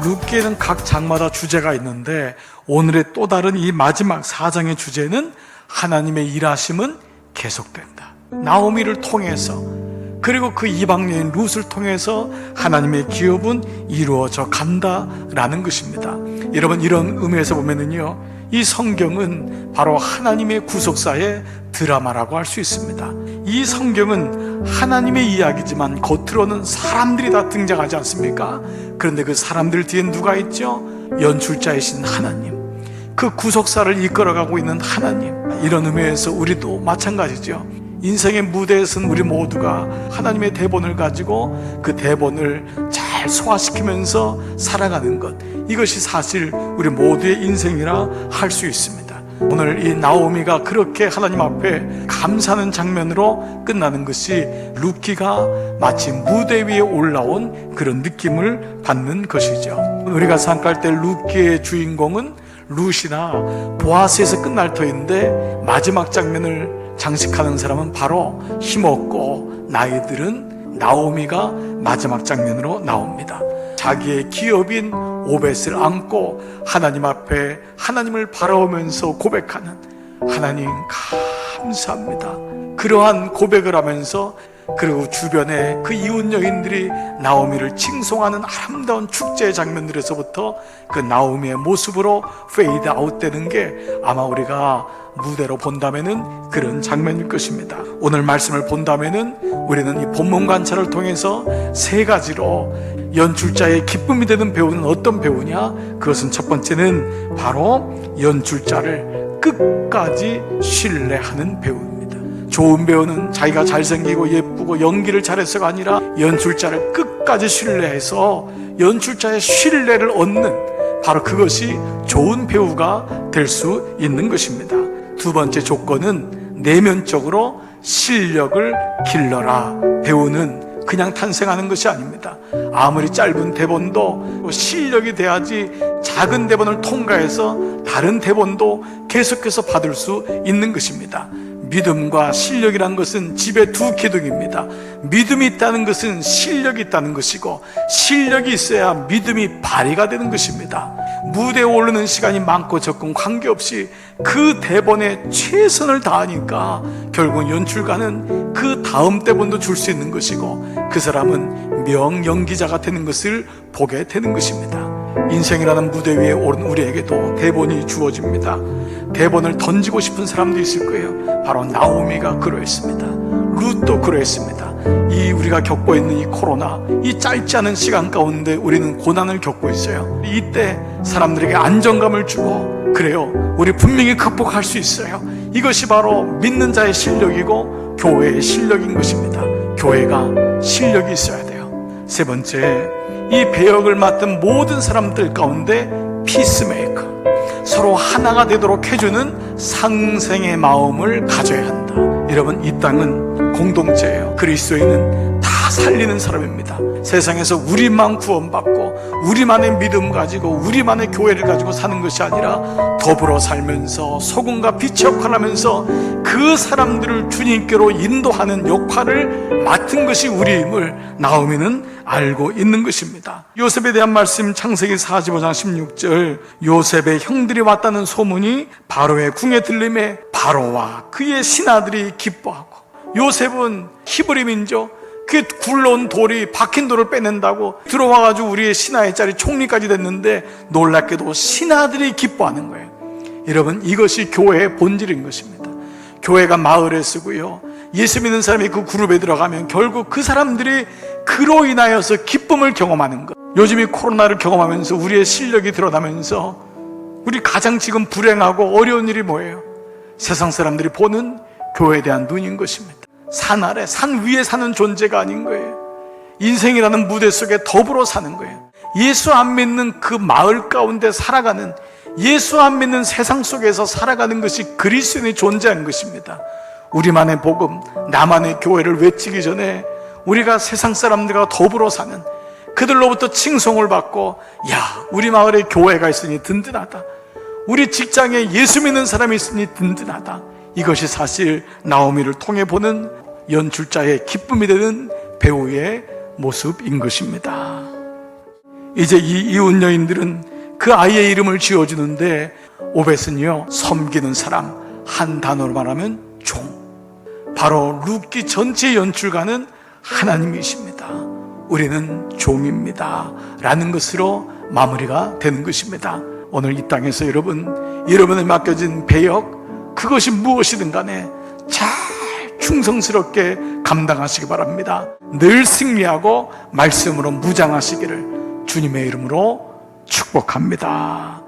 룻기에는 각 장마다 주제가 있는데 오늘의 또 다른 이 마지막 4장의 주제는 하나님의 일하심은 계속된다. 나오미를 통해서 그리고 그 이방 여인 룻을 통해서 하나님의 기업은 이루어져 간다라는 것입니다. 여러분, 이런 의미에서 보면은요, 이 성경은 바로 하나님의 구속사의 드라마라고 할 수 있습니다. 이 성경은 하나님의 이야기지만 겉으로는 사람들이 다 등장하지 않습니까? 그런데 그 사람들 뒤엔 누가 있죠? 연출자이신 하나님, 그 구속사를 이끌어가고 있는 하나님. 이런 의미에서 우리도 마찬가지죠. 인생의 무대에서는 우리 모두가 하나님의 대본을 가지고 그 대본을 잘 소화시키면서 살아가는 것, 이것이 사실 우리 모두의 인생이라 할 수 있습니다. 오늘 이 나오미가 그렇게 하나님 앞에 감사하는 장면으로 끝나는 것이 룻기가 마치 무대 위에 올라온 그런 느낌을 받는 것이죠. 우리가 생각할 때 룻기의 주인공은 룻이나 보아스에서 끝날 터인데 마지막 장면을 장식하는 사람은 바로 힘없고 나이 들은 나오미가 마지막 장면으로 나옵니다. 자기의 기업인 오벳을 안고 하나님 앞에 하나님을 바라보면서 고백하는, 하나님 감사합니다, 그러한 고백을 하면서, 그리고 주변에 그 이웃 여인들이 나오미를 칭송하는 아름다운 축제의 장면들에서부터 그 나오미의 모습으로 페이드 아웃되는 게 아마 우리가 무대로 본다면은 그런 장면일 것입니다. 오늘 말씀을 본다면은 우리는 이 본문 관찰을 통해서 세 가지로 연출자의 기쁨이 되는 배우는 어떤 배우냐? 그것은 첫 번째는 바로 연출자를 끝까지 신뢰하는 배우입니다. 좋은 배우는 자기가 잘생기고 예쁘고 연기를 잘해서가 아니라 연출자를 끝까지 신뢰해서 연출자의 신뢰를 얻는, 바로 그것이 좋은 배우가 될 수 있는 것입니다. 두 번째 조건은 내면적으로 실력을 길러라. 배우는 그냥 탄생하는 것이 아닙니다. 아무리 짧은 대본도 실력이 돼야지 작은 대본을 통과해서 다른 대본도 계속해서 받을 수 있는 것입니다. 믿음과 실력이란 것은 집의 두 기둥입니다. 믿음이 있다는 것은 실력이 있다는 것이고, 실력이 있어야 믿음이 발휘가 되는 것입니다. 무대에 오르는 시간이 많고 적고 관계없이 그 대본에 최선을 다하니까 결국 연출가는 그 다음 대본도 줄 수 있는 것이고, 그 사람은 명연기자가 되는 것을 보게 되는 것입니다. 인생이라는 무대 위에 오른 우리에게도 대본이 주어집니다. 대본을 던지고 싶은 사람도 있을 거예요. 바로 나오미가 그러했습니다. 룻도 그러했습니다. 이 우리가 겪고 있는 이 코로나, 이 짧지 않은 시간 가운데 우리는 고난을 겪고 있어요. 이때 사람들에게 안정감을 주고, 그래요, 우리 분명히 극복할 수 있어요. 이것이 바로 믿는 자의 실력이고 교회의 실력인 것입니다. 교회가 실력이 있어야 돼요. 세 번째, 이 배역을 맡은 모든 사람들 가운데 피스메이커, 서로 하나가 되도록 해주는 상생의 마음을 가져야 한다. 여러분, 이 땅은 공동체예요. 그리스도인은 다 살리는 사람입니다. 세상에서 우리만 구원받고 우리만의 믿음 가지고 우리만의 교회를 가지고 사는 것이 아니라 더불어 살면서 소금과 빛의 역할을 하면서 그 사람들을 주님께로 인도하는 역할을 맡은 것이 우리임을 나오미는 알고 있는 것입니다. 요셉에 대한 말씀, 창세기 45장 16절, 요셉의 형들이 왔다는 소문이 바로의 궁에 들림에 바로와 그의 신하들이 기뻐하고, 요셉은 히브리 민족, 그 굴러온 돌이 박힌 돌을 빼낸다고 들어와가지고 우리의 신하의 자리 총리까지 됐는데 놀랍게도 신하들이 기뻐하는 거예요. 여러분, 이것이 교회의 본질인 것입니다. 교회가 마을에 쓰고요, 예수 믿는 사람이 그 그룹에 들어가면 결국 그 사람들이 그로 인하여서 기쁨을 경험하는 것. 요즘 이 코로나를 경험하면서 우리의 실력이 드러나면서 우리 가장 지금 불행하고 어려운 일이 뭐예요? 세상 사람들이 보는 교회에 대한 눈인 것입니다. 산 아래, 산 위에 사는 존재가 아닌 거예요. 인생이라는 무대 속에 더불어 사는 거예요. 예수 안 믿는 그 마을 가운데 살아가는, 예수 안 믿는 세상 속에서 살아가는 것이 그리스도인이 존재하는 것입니다. 우리만의 복음, 나만의 교회를 외치기 전에 우리가 세상 사람들과 더불어 사는, 그들로부터 칭송을 받고, 야, 우리 마을에 교회가 있으니 든든하다, 우리 직장에 예수 믿는 사람이 있으니 든든하다. 이것이 사실 나오미를 통해 보는 연출자의 기쁨이 되는 배우의 모습인 것입니다. 이제 이 이웃 여인들은 그 아이의 이름을 지어주는데 오벳은요, 섬기는 사람, 한 단어로 말하면 종. 바로 룻기 전체 연출가는 하나님이십니다. 우리는 종입니다 라는 것으로 마무리가 되는 것입니다. 오늘 이 땅에서 여러분의 맡겨진 배역, 그것이 무엇이든 간에 잘 충성스럽게 감당하시기 바랍니다. 늘 승리하고 말씀으로 무장하시기를 주님의 이름으로 축복합니다.